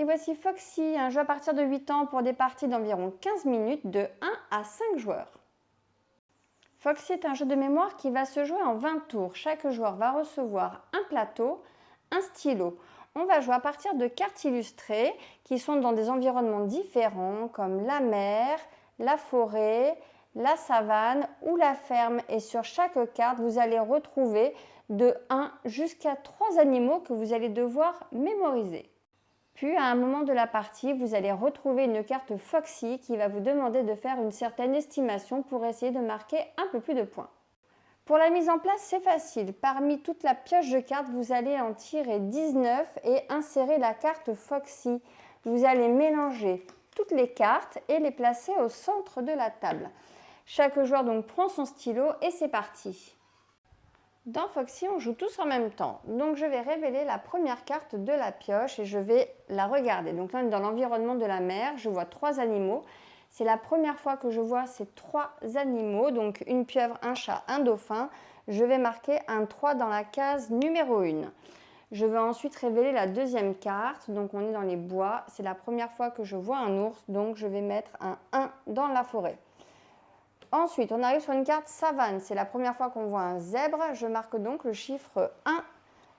Et voici Foxy, un jeu à partir de 8 ans pour des parties d'environ 15 minutes de 1 à 5 joueurs. Foxy est un jeu de mémoire qui va se jouer en 20 tours. Chaque joueur va recevoir un plateau, un stylo. On va jouer à partir de cartes illustrées qui sont dans des environnements différents comme la mer, la forêt, la savane ou la ferme. Et sur chaque carte, vous allez retrouver de 1 jusqu'à 3 animaux que vous allez devoir mémoriser. Puis, à un moment de la partie, vous allez retrouver une carte Foxy qui va vous demander de faire une certaine estimation pour essayer de marquer un peu plus de points. Pour la mise en place, c'est facile. Parmi toute la pioche de cartes, vous allez en tirer 19 et insérer la carte Foxy. Vous allez mélanger toutes les cartes et les placer au centre de la table. Chaque joueur donc prend son stylo et c'est parti. Dans Foxy, on joue tous en même temps. Donc, je vais révéler la première carte de la pioche et je vais la regarder. Donc là, on est dans l'environnement de la mer. Je vois 3 animaux. C'est la première fois que je vois ces 3 animaux. Donc, une pieuvre, un chat, un dauphin. Je vais marquer un 3 dans la case numéro 1. Je vais ensuite révéler la deuxième carte. Donc, on est dans les bois. C'est la première fois que je vois un ours. Donc, je vais mettre un 1 dans la forêt. Ensuite, on arrive sur une carte savane. C'est la première fois qu'on voit un zèbre. Je marque donc le chiffre 1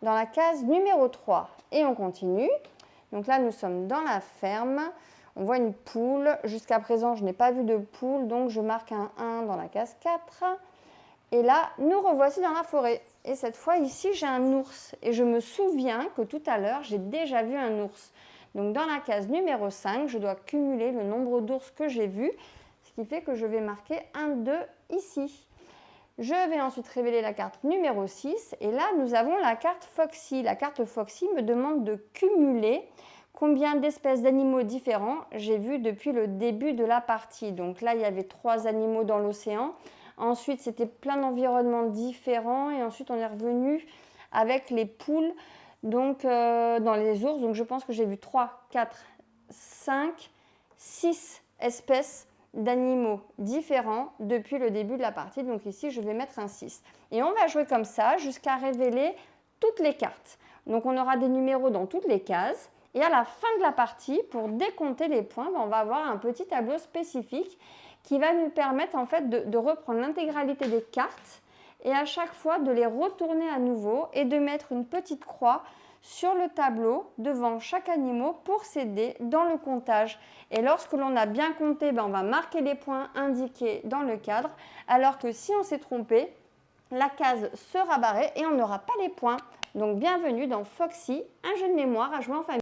dans la case numéro 3. Et on continue. Donc là, nous sommes dans la ferme. On voit une poule. Jusqu'à présent, je n'ai pas vu de poule. Donc, je marque un 1 dans la case 4. Et là, nous revoici dans la forêt. Et cette fois, ici, j'ai un ours. Et je me souviens que tout à l'heure, j'ai déjà vu un ours. Donc, dans la case numéro 5, je dois cumuler le nombre d'ours que j'ai vus. Ce qui fait que je vais marquer 1, 2 ici. Je vais ensuite révéler la carte numéro 6 et là nous avons la carte Foxy. La carte Foxy me demande de cumuler combien d'espèces d'animaux différents j'ai vu depuis le début de la partie. Donc là il y avait 3 animaux dans l'océan, ensuite c'était plein d'environnements différents et ensuite on est revenu avec les poules donc dans les ours. Donc je pense que j'ai vu 3, 4, 5, 6 espèces d'animaux différents depuis le début de la partie. Donc ici, je vais mettre un 6. Et on va jouer comme ça jusqu'à révéler toutes les cartes. Donc on aura des numéros dans toutes les cases. Et à la fin de la partie, pour décompter les points, on va avoir un petit tableau spécifique qui va nous permettre en fait de reprendre l'intégralité des cartes et à chaque fois de les retourner à nouveau et de mettre une petite croix sur le tableau devant chaque animal pour s'aider dans le comptage. Et lorsque l'on a bien compté, on va marquer les points indiqués dans le cadre, alors que si on s'est trompé, la case sera barrée et on n'aura pas les points. Donc bienvenue dans Foxy, un jeu de mémoire à jouer en famille.